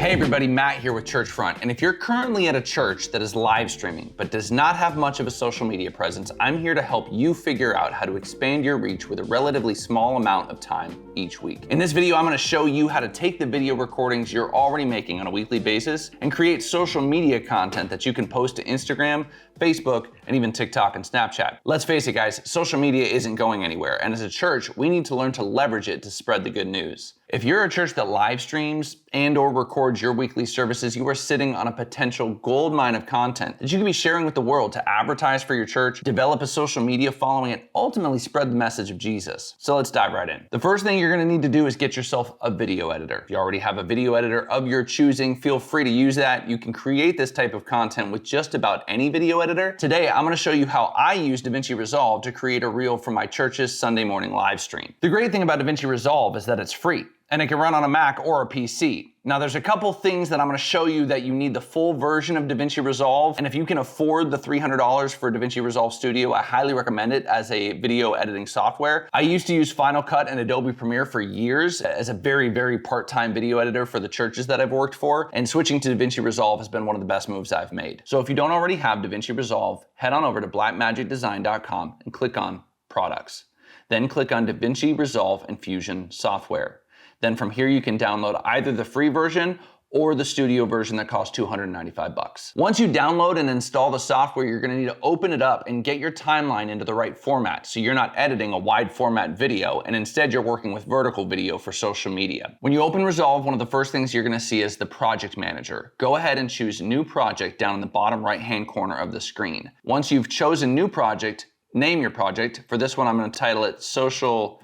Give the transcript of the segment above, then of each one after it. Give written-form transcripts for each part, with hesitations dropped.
Hey everybody, Matt here with Churchfront. And if you're currently at a church that is live streaming but does not have much of a social media presence, I'm here to help you figure out how to expand your reach with a relatively small amount of time each week. In this video, I'm going to show you how to take the video recordings you're already making on a weekly basis and create social media content that you can post to Instagram, Facebook, and even TikTok and Snapchat. Let's face it, guys, social media isn't going anywhere. And as a church, we need to learn to leverage it to spread the good news. If you're a church that live streams and/or records your weekly services, you are sitting on a potential goldmine of content that you can be sharing with the world to advertise for your church, develop a social media following, and ultimately spread the message of Jesus. So let's dive right in. The first thing you're gonna need to do is get yourself a video editor. If you already have a video editor of your choosing, feel free to use that. You can create this type of content with just about any video editor. Today, I'm gonna show you how I use DaVinci Resolve to create a reel for my church's Sunday morning live stream. The great thing about DaVinci Resolve is that it's free, and it can run on a Mac or a PC. Now there's a couple things that I'm gonna show you that you need the full version of DaVinci Resolve, and if you can afford the $300 for DaVinci Resolve Studio, I highly recommend it as a video editing software. I used to use Final Cut and Adobe Premiere for years as a very part-time video editor for the churches that I've worked for, and switching to DaVinci Resolve has been one of the best moves I've made. So if you don't already have DaVinci Resolve, head on over to blackmagicdesign.com and click on Products. Then click on DaVinci Resolve and Fusion Software. Then from here, you can download either the free version or the studio version that costs $295. Once you download and install the software, you're gonna need to open it up and get your timeline into the right format, so you're not editing a wide format video, and instead you're working with vertical video for social media. When you open Resolve, one of the first things you're gonna see is the project manager. Go ahead and choose New Project down in the bottom right-hand corner of the screen. Once you've chosen New Project, name your project. For this one, I'm gonna title it Social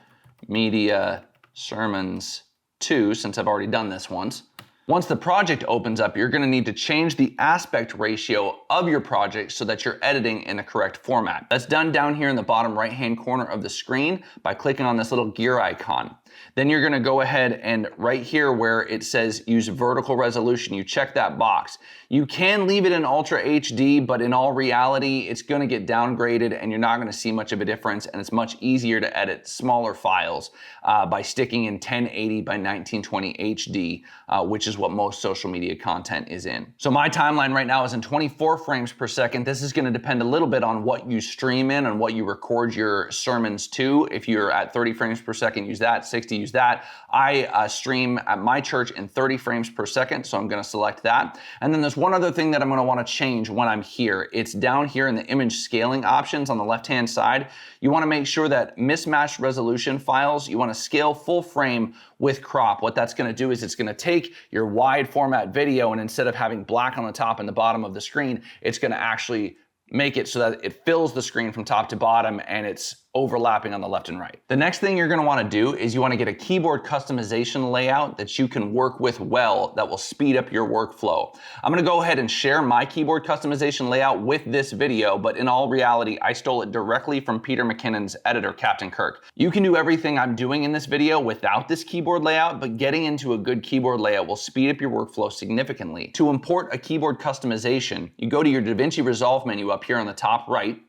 Media Sermons 2, since I've already done this once. Once the project opens up, you're gonna need to change the aspect ratio of your project so that you're editing in the correct format. That's done down here in the bottom right-hand corner of the screen by clicking on this little gear icon. Then you're gonna go ahead and right here where it says use vertical resolution, you check that box. You can leave it in Ultra HD, but in all reality, it's gonna get downgraded and you're not gonna see much of a difference, and it's much easier to edit smaller files by sticking in 1080 by 1920 HD, which is what most social media content is in. So my timeline right now is in 24 frames per second. This is gonna depend a little bit on what you stream in and what you record your sermons to. If you're at 30 frames per second, use that, 60, use that. I stream at my church in 30 frames per second, so I'm gonna select that. And then there's one other thing that I'm gonna wanna change when I'm here. It's down here in the image scaling options on the left-hand side. You wanna make sure that mismatched resolution files, you wanna scale full frame with crop. What that's gonna do is it's gonna take your wide format video, and instead of having black on the top and the bottom of the screen, it's gonna actually make it so that it fills the screen from top to bottom and it's overlapping on the left and right. The next thing you're gonna wanna do is you wanna get a keyboard customization layout that you can work with well, that will speed up your workflow. I'm gonna go ahead and share my keyboard customization layout with this video, but in all reality, I stole it directly from Peter McKinnon's editor, Captain Kirk. You can do everything I'm doing in this video without this keyboard layout, but getting into a good keyboard layout will speed up your workflow significantly. To import a keyboard customization, you go to your DaVinci Resolve menu up here on the top right,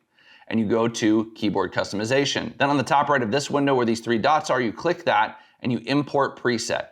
and you go to Keyboard Customization. Then on the top right of this window where these three dots are, you click that and you import preset.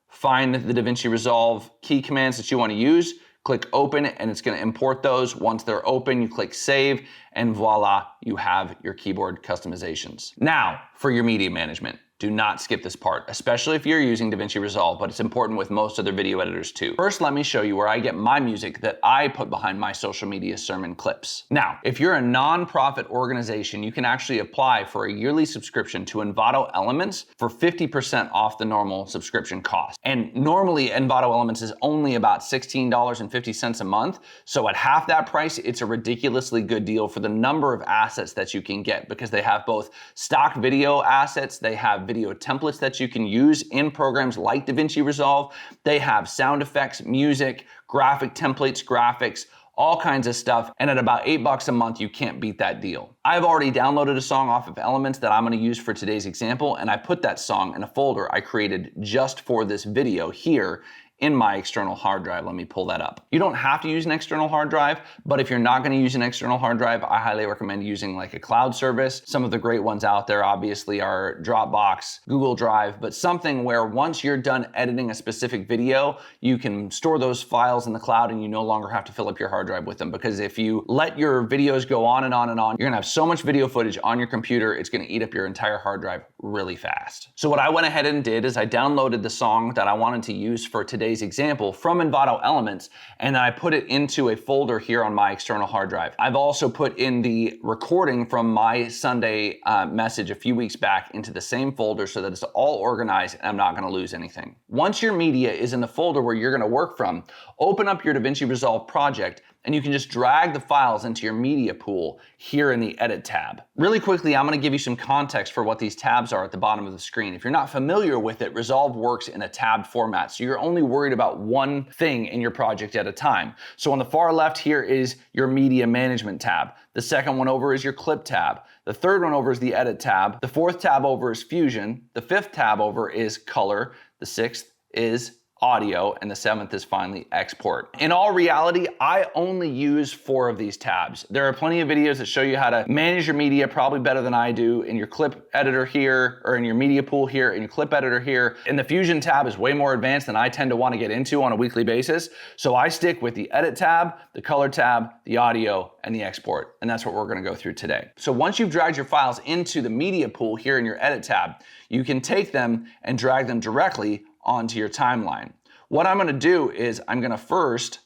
Find the DaVinci Resolve key commands that you want to use, click open, and it's going to import those. Once they're open, you click save, and voila, you have your keyboard customizations. Now, for your media management. Do not skip this part, especially if you're using DaVinci Resolve, but it's important with most other video editors too. First, let me show you where I get my music that I put behind my social media sermon clips. Now, if you're a nonprofit organization, you can actually apply for a yearly subscription to Envato Elements for 50% off the normal subscription cost. And normally Envato Elements is only about $16.50 a month. So at half that price, it's a ridiculously good deal for the number of assets that you can get, because they have both stock video assets, they have video templates that you can use in programs like DaVinci Resolve. They have sound effects, music, graphic templates, graphics, all kinds of stuff. And at about $8 a month, you can't beat that deal. I've already downloaded a song off of Elements that I'm gonna use for today's example, and I put that song in a folder I created just for this video here in my external hard drive. Let me pull that up. You don't have to use an external hard drive, but if you're not gonna use an external hard drive, I highly recommend using like a cloud service. Some of the great ones out there obviously are Dropbox, Google Drive, but something where once you're done editing a specific video, you can store those files in the cloud and you no longer have to fill up your hard drive with them. Because if you let your videos go on and on and on, you're gonna have so much video footage on your computer, it's gonna eat up your entire hard drive really fast. So what I went ahead and did is I downloaded the song that I wanted to use for today's example from Envato Elements, and I put it into a folder here on my external hard drive. I've also put in the recording from my Sunday message a few weeks back into the same folder so that it's all organized and I'm not gonna lose anything. Once your media is in the folder where you're gonna work from, open up your DaVinci Resolve project and you can just drag the files into your media pool here in the Edit tab. Really quickly, I'm gonna give you some context for what these tabs are at the bottom of the screen. If you're not familiar with it, Resolve works in a tabbed format, so you're only worried about one thing in your project at a time. So on the far left here is your Media Management tab. The second one over is your Clip tab. The third one over is the Edit tab. The fourth tab over is Fusion. The fifth tab over is Color. The sixth is Audio, and the seventh is finally Export. In all reality, I only use 4 of these tabs. There are plenty of videos that show you how to manage your media probably better than I do in your clip editor here, or in your media pool here, in your clip editor here. And the Fusion tab is way more advanced than I tend to want to get into on a weekly basis. So I stick with the Edit tab, the Color tab, the Audio, and the Export. And that's what we're gonna go through today. So once you've dragged your files into the media pool here in your Edit tab, you can take them and drag them directly onto your timeline. What I'm gonna do is I'm gonna first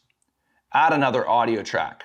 add another audio track.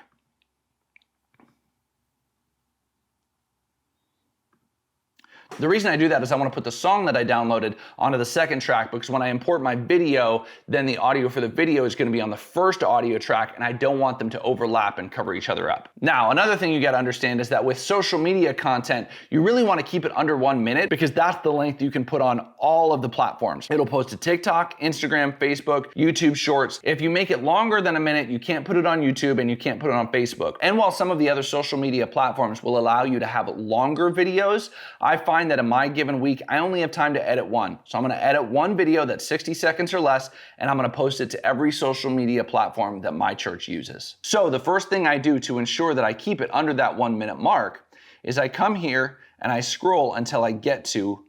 The reason I do that is I want to put the song that I downloaded onto the second track, because when I import my video, then the audio for the video is going to be on the first audio track, and I don't want them to overlap and cover each other up. Now, another thing you got to understand is that with social media content, you really want to keep it under 1 minute, because that's the length you can put on all of the platforms. It'll post to TikTok, Instagram, Facebook, YouTube Shorts. If you make it longer than a minute, you can't put it on YouTube and you can't put it on Facebook. And while some of the other social media platforms will allow you to have longer videos, I find that in my given week, I only have time to edit one. So I'm gonna edit one video that's 60 seconds or less, and I'm gonna post it to every social media platform that my church uses. So the first thing I do to ensure that I keep it under that 1 minute mark is I come here and I scroll until I get to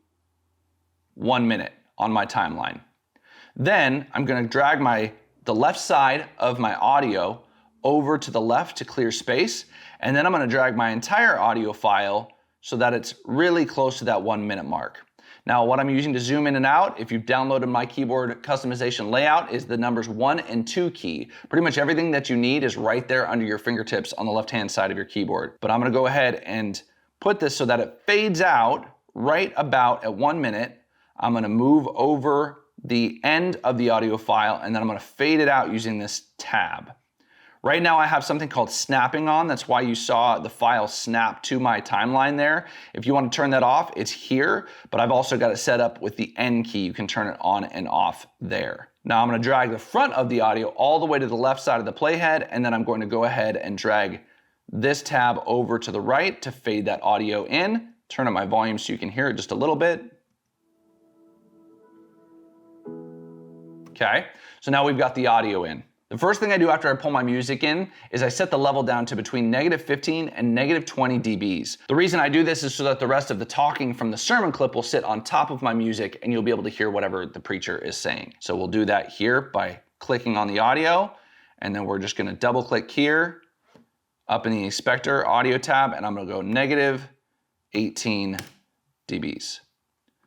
1 minute on my timeline. Then I'm gonna drag the left side of my audio over to the left to clear space, and then I'm gonna drag my entire audio file so that it's really close to that 1 minute mark. Now, what I'm using to zoom in and out, if you've downloaded my keyboard customization layout, is the numbers 1 and 2 key. Pretty much everything that you need is right there under your fingertips on the left-hand side of your keyboard. But I'm gonna go ahead and put this so that it fades out right about at 1 minute. I'm gonna move over the end of the audio file, and then I'm gonna fade it out using this tab. Right now I have something called snapping on. That's why you saw the file snap to my timeline there. If you want to turn that off, it's here, but I've also got it set up with the N key. You can turn it on and off there. Now I'm going to drag the front of the audio all the way to the left side of the playhead, and then I'm going to go ahead and drag this tab over to the right to fade that audio in. Turn up my volume so you can hear it just a little bit. Okay, so now we've got the audio in. The first thing I do after I pull my music in is I set the level down to between -15 and -20 dBs. The reason I do this is so that the rest of the talking from the sermon clip will sit on top of my music and you'll be able to hear whatever the preacher is saying. So we'll do that here by clicking on the audio, and then we're just gonna double click here up in the inspector audio tab, and I'm gonna go -18 dBs.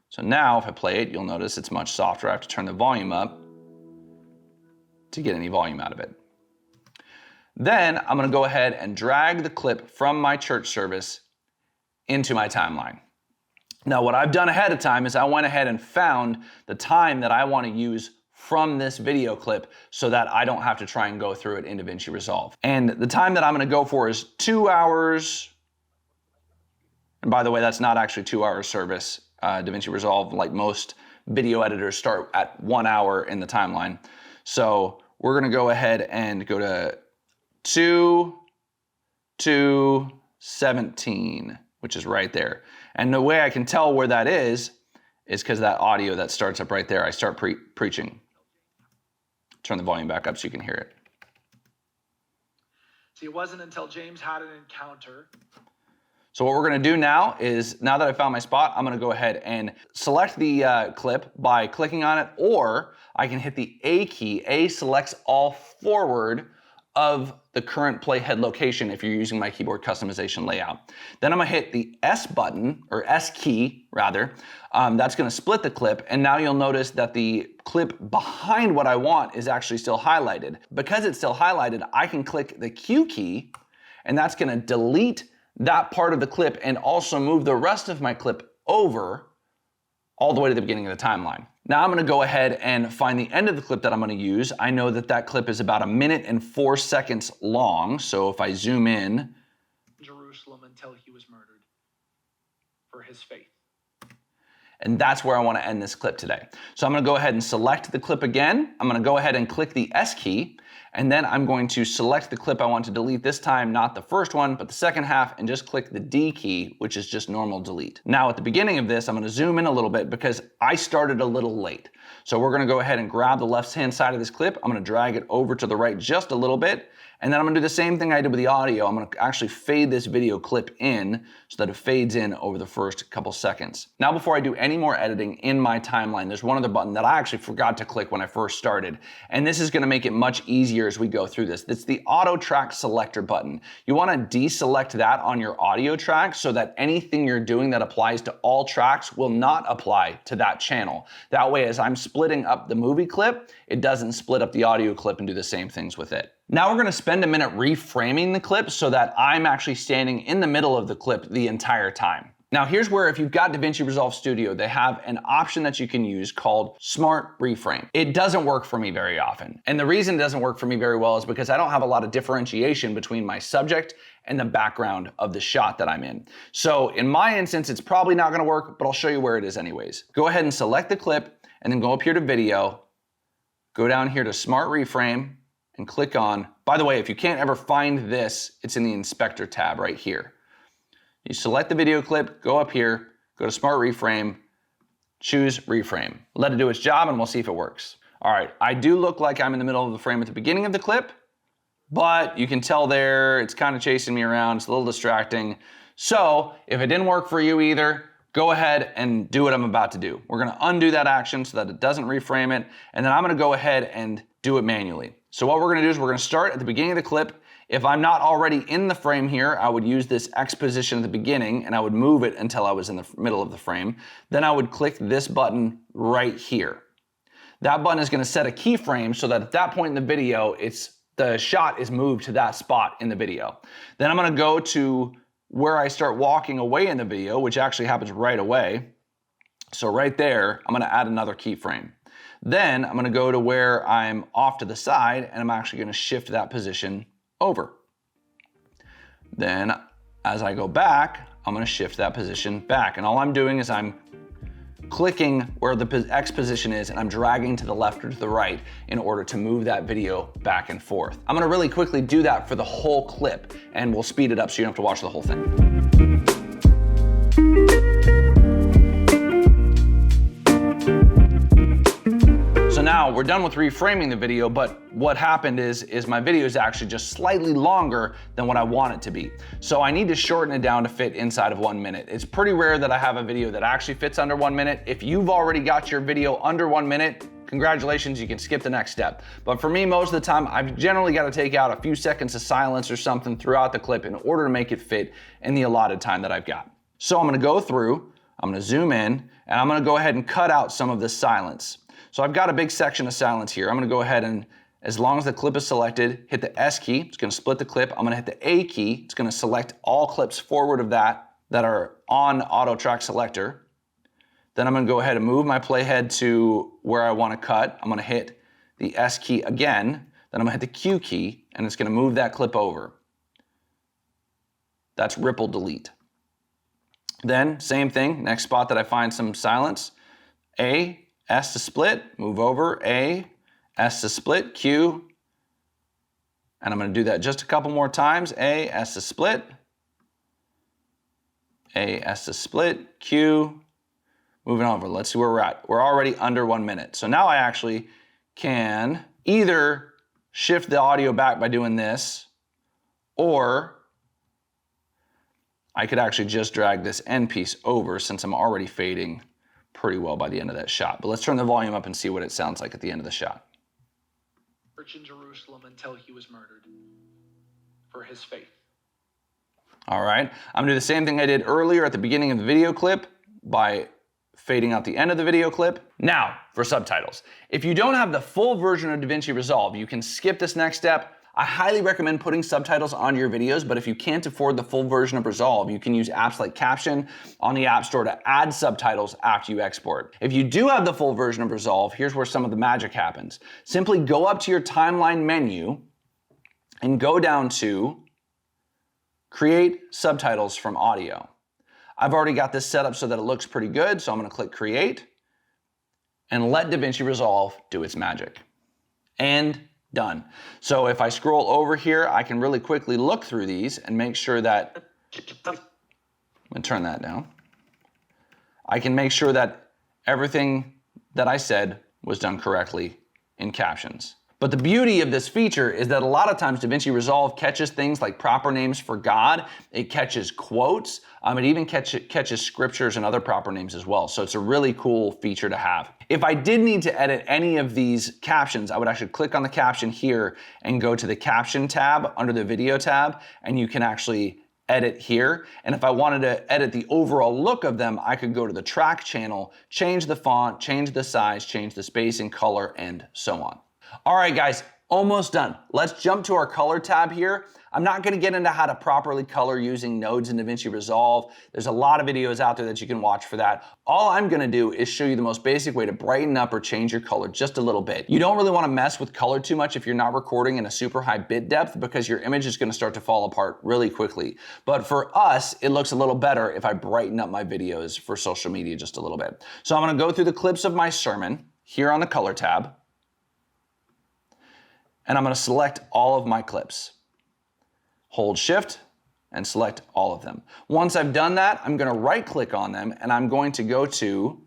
So now if I play it, you'll notice it's much softer. I have to turn the volume up to get any volume out of it. Then I'm gonna go ahead and drag the clip from my church service into my timeline. Now what I've done ahead of time is I went ahead and found the time that I wanna use from this video clip so that I don't have to try and go through it in DaVinci Resolve. And the time that I'm gonna go for is 2 hours. And by the way, that's not actually 2 hours service. DaVinci Resolve, like most video editors, start at 1 hour in the timeline. So we're gonna go ahead and go to 2:17, which is right there. And the way I can tell where that is because that audio that starts up right there, I start preaching. turn the volume back up so you can hear it. See, it wasn't until James had an encounter. So what we're gonna do now is, now that I found my spot, I'm gonna go ahead and select the clip by clicking on it, or I can hit the A key. A selects all forward of the current playhead location if you're using my keyboard customization layout. Then I'm gonna hit the S button, or S key rather. That's gonna split the clip, and now you'll notice that the clip behind what I want is actually still highlighted. Because it's still highlighted, I can click the Q key, and that's gonna delete that part of the clip and also move the rest of my clip over all the way to the beginning of the timeline. Now I'm gonna go ahead and find the end of the clip that I'm gonna use. I know that that clip is about 1 minute and 4 seconds long. So if I zoom in, Jerusalem until he was murdered for his faith. and that's where I wanna end this clip today. So I'm gonna go ahead and select the clip again. I'm gonna go ahead and click the S key, and then I'm going to select the clip I want to delete this time, not the first one, but the second half, and just click the D key, which is just normal delete. Now at the beginning of this, I'm gonna zoom in a little bit because I started a little late. So we're gonna go ahead and grab the left-hand side of this clip. I'm gonna drag it over to the right just a little bit, and then I'm gonna do the same thing I did with the audio. I'm gonna actually fade this video clip in so that it fades in over the first couple seconds. Now before I do any more editing in my timeline, there's one other button that I actually forgot to click when I first started, and this is gonna make it much easier as we go through this. It's the auto track selector button. You wanna deselect that on your audio track so that anything you're doing that applies to all tracks will not apply to that channel. That way, as I'm splitting up the movie clip, it doesn't split up the audio clip and do the same things with it. Now we're gonna spend a minute reframing the clip so that I'm actually standing in the middle of the clip the entire time. Now here's where, if you've got DaVinci Resolve Studio, they have an option that you can use called Smart Reframe. It doesn't work for me very often. And the reason it doesn't work for me very well is because I don't have a lot of differentiation between my subject and the background of the shot that I'm in. So in my instance, it's probably not gonna work, but I'll show you where it is anyways. Go ahead and select the clip, and then go up here to Video, go down here to Smart Reframe, and click on, by the way, if you can't ever find this, it's in the Inspector tab right here. You select the video clip, go up here, go to Smart Reframe, choose Reframe. Let it do its job and we'll see if it works. All right, I do look like I'm in the middle of the frame at the beginning of the clip, but you can tell there, it's kind of chasing me around, it's a little distracting. So if it didn't work for you either, go ahead and do what I'm about to do. We're gonna undo that action so that it doesn't reframe it, and then I'm gonna go ahead and do it manually. So what we're gonna do is we're gonna start at the beginning of the clip. If I'm not already in the frame here, I would use this X position at the beginning and I would move it until I was in the middle of the frame. Then I would click this button right here. That button is gonna set a keyframe so that at that point in the video, the shot is moved to that spot in the video. Then I'm gonna go to where I start walking away in the video, which actually happens right away. So right there, I'm gonna add another keyframe. Then I'm gonna go to where I'm off to the side and I'm actually gonna shift that position over. Then as I go back, I'm gonna shift that position back. And all I'm doing is I'm clicking where the X position is and I'm dragging to the left or to the right in order to move that video back and forth. I'm gonna really quickly do that for the whole clip and we'll speed it up so you don't have to watch the whole thing. So now we're done with reframing the video, but what happened is my video is actually just slightly longer than what I want it to be. So I need to shorten it down to fit inside of 1 minute. It's pretty rare that I have a video that actually fits under 1 minute. If you've already got your video under 1 minute, congratulations, you can skip the next step. But for me, most of the time, I've generally got to take out a few seconds of silence or something throughout the clip in order to make it fit in the allotted time that I've got. So I'm gonna go through, I'm gonna zoom in, and I'm gonna go ahead and cut out some of this silence. So I've got a big section of silence here. I'm gonna go ahead and, as long as the clip is selected, hit the S key, it's gonna split the clip. I'm gonna hit the A key, it's gonna select all clips forward of that are on auto track selector. Then I'm gonna go ahead and move my playhead to where I wanna cut. I'm gonna hit the S key again, then I'm gonna hit the Q key, and it's gonna move that clip over. That's ripple delete. Then, same thing, next spot that I find some silence, A, S to split, move over, A, S to split, Q, and I'm gonna do that just a couple more times, A, S to split, A, S to split, Q, moving over, let's see where we're at. We're already under 1 minute. So now I actually can either shift the audio back by doing this, or I could actually just drag this end piece over since I'm already fading pretty well by the end of that shot. But let's turn the volume up and see what it sounds like at the end of the shot. In Jerusalem until he was murdered for his faith. All right, I'm gonna do the same thing I did earlier at the beginning of the video clip by fading out the end of the video clip. Now, for subtitles. If you don't have the full version of DaVinci Resolve, you can skip this next step. I highly recommend putting subtitles on your videos, but if you can't afford the full version of Resolve, you can use apps like Caption on the App Store to add subtitles after you export. If you do have the full version of Resolve, here's where some of the magic happens. Simply go up to your timeline menu and go down to Create Subtitles from Audio. I've already got this set up so that it looks pretty good, so I'm gonna click Create and let DaVinci Resolve do its magic. And done. So if I scroll over here, I can really quickly look through these and make sure that, I'm gonna turn that down. I can make sure that everything that I said was done correctly in captions. But the beauty of this feature is that a lot of times DaVinci Resolve catches things like proper names for God, it catches quotes, it even catches scriptures and other proper names as well. So it's a really cool feature to have. If I did need to edit any of these captions, I would actually click on the caption here and go to the caption tab under the video tab, and you can actually edit here. And if I wanted to edit the overall look of them, I could go to the track channel, change the font, change the size, change the spacing, color, and so on. All right, guys, almost done. Let's jump to our color tab here. I'm not gonna get into how to properly color using nodes in DaVinci Resolve. There's a lot of videos out there that you can watch for that. All I'm gonna do is show you the most basic way to brighten up or change your color just a little bit. You don't really wanna mess with color too much if you're not recording in a super high bit depth because your image is gonna start to fall apart really quickly. But for us, it looks a little better if I brighten up my videos for social media just a little bit. So I'm gonna go through the clips of my sermon here on the color tab. And I'm gonna select all of my clips. Hold Shift and select all of them. Once I've done that, I'm gonna right click on them and I'm going to go to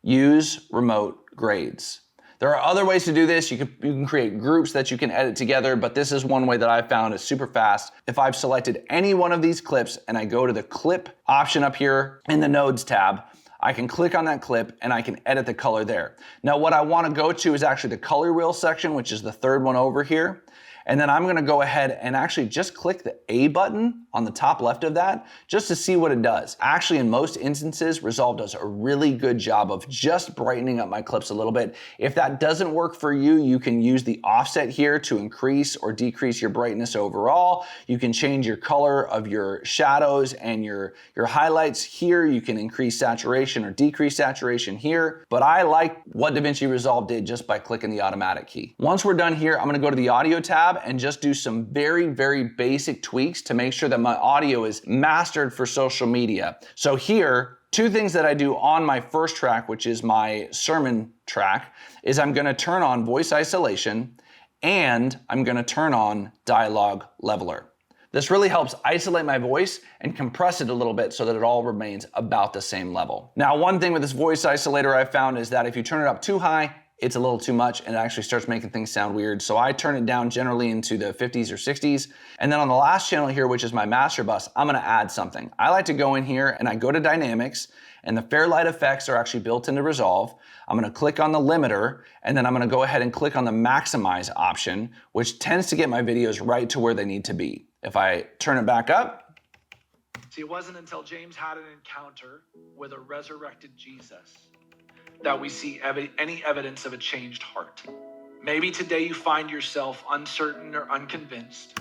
Use Remote Grades. There are other ways to do this. You can create groups that you can edit together, but this is one way that I've found is super fast. If I've selected any one of these clips and I go to the clip option up here in the Nodes tab, I can click on that clip and I can edit the color there. Now what I want to go to is actually the color wheel section, which is the third one over here. And then I'm going to go ahead and actually just click the A button on the top left of that just to see what it does. Actually, in most instances, Resolve does a really good job of just brightening up my clips a little bit. If that doesn't work for you, you can use the offset here to increase or decrease your brightness overall. You can change your color of your shadows and your highlights here. You can increase saturation or decrease saturation here. But I like what DaVinci Resolve did just by clicking the automatic key. Once we're done here, I'm going to go to the audio tab and just do some very, very basic tweaks to make sure that my audio is mastered for social media. So here, two things that I do on my first track, which is my sermon track, is I'm gonna turn on voice isolation and I'm gonna turn on dialogue leveler. This really helps isolate my voice and compress it a little bit so that it all remains about the same level. Now, one thing with this voice isolator I've found is that if you turn it up too high, it's a little too much and it actually starts making things sound weird. So I turn it down generally into the 50s or 60s. And then on the last channel here, which is my master bus, I'm gonna add something. I like to go in here and I go to dynamics and the Fairlight effects are actually built into Resolve. I'm gonna click on the limiter and then I'm gonna go ahead and click on the maximize option, which tends to get my videos right to where they need to be. If I turn it back up. See, it wasn't until James had an encounter with a resurrected Jesus that we see any evidence of a changed heart. Maybe today you find yourself uncertain or unconvinced.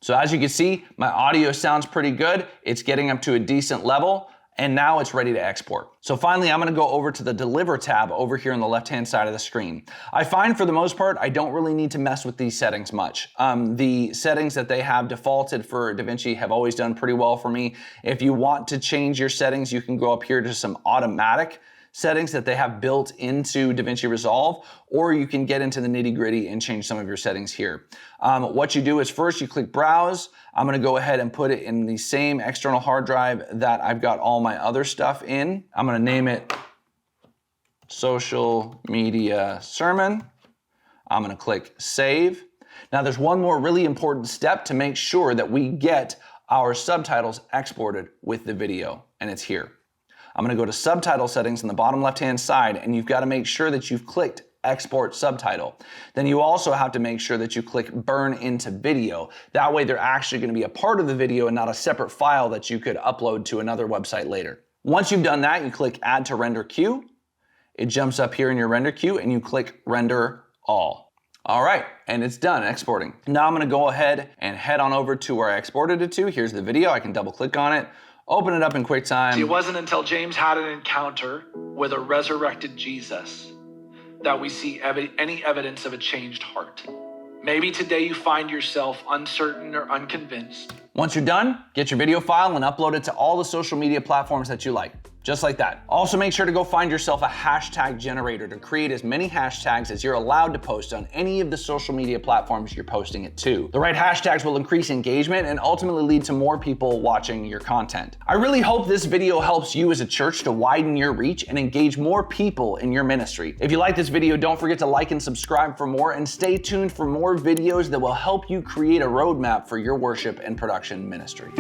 So as you can see, my audio sounds pretty good. It's getting up to a decent level, and now it's ready to export. So finally, I'm gonna go over to the Deliver tab over here on the left-hand side of the screen. I find for the most part, I don't really need to mess with these settings much. The settings that they have defaulted for DaVinci have always done pretty well for me. If you want to change your settings, you can go up here to some automatic settings that they have built into DaVinci Resolve, or you can get into the nitty-gritty and change some of your settings here. What you do is first you click Browse. I'm gonna go ahead and put it in the same external hard drive that I've got all my other stuff in. I'm gonna name it Social Media Sermon. I'm gonna click save. Now there's one more really important step to make sure that we get our subtitles exported with the video, and it's here. I'm gonna go to subtitle settings on the bottom left-hand side, and you've gotta make sure that you've clicked export subtitle. Then you also have to make sure that you click burn into video. That way they're actually gonna be a part of the video and not a separate file that you could upload to another website later. Once you've done that, you click add to render queue. It jumps up here in your render queue and you click render all. All right, and it's done exporting. Now I'm gonna go ahead and head on over to where I exported it to. Here's the video, I can double click on it, open it up in QuickTime. See, it wasn't until James had an encounter with a resurrected Jesus that we see any evidence of a changed heart. Maybe today you find yourself uncertain or unconvinced. Once you're done, get your video file and upload it to all the social media platforms that you like. Just like that. Also make sure to go find yourself a hashtag generator to create as many hashtags as you're allowed to post on any of the social media platforms you're posting it to. The right hashtags will increase engagement and ultimately lead to more people watching your content. I really hope this video helps you as a church to widen your reach and engage more people in your ministry. If you like this video, don't forget to like and subscribe for more, and stay tuned for more videos that will help you create a roadmap for your worship and production ministry.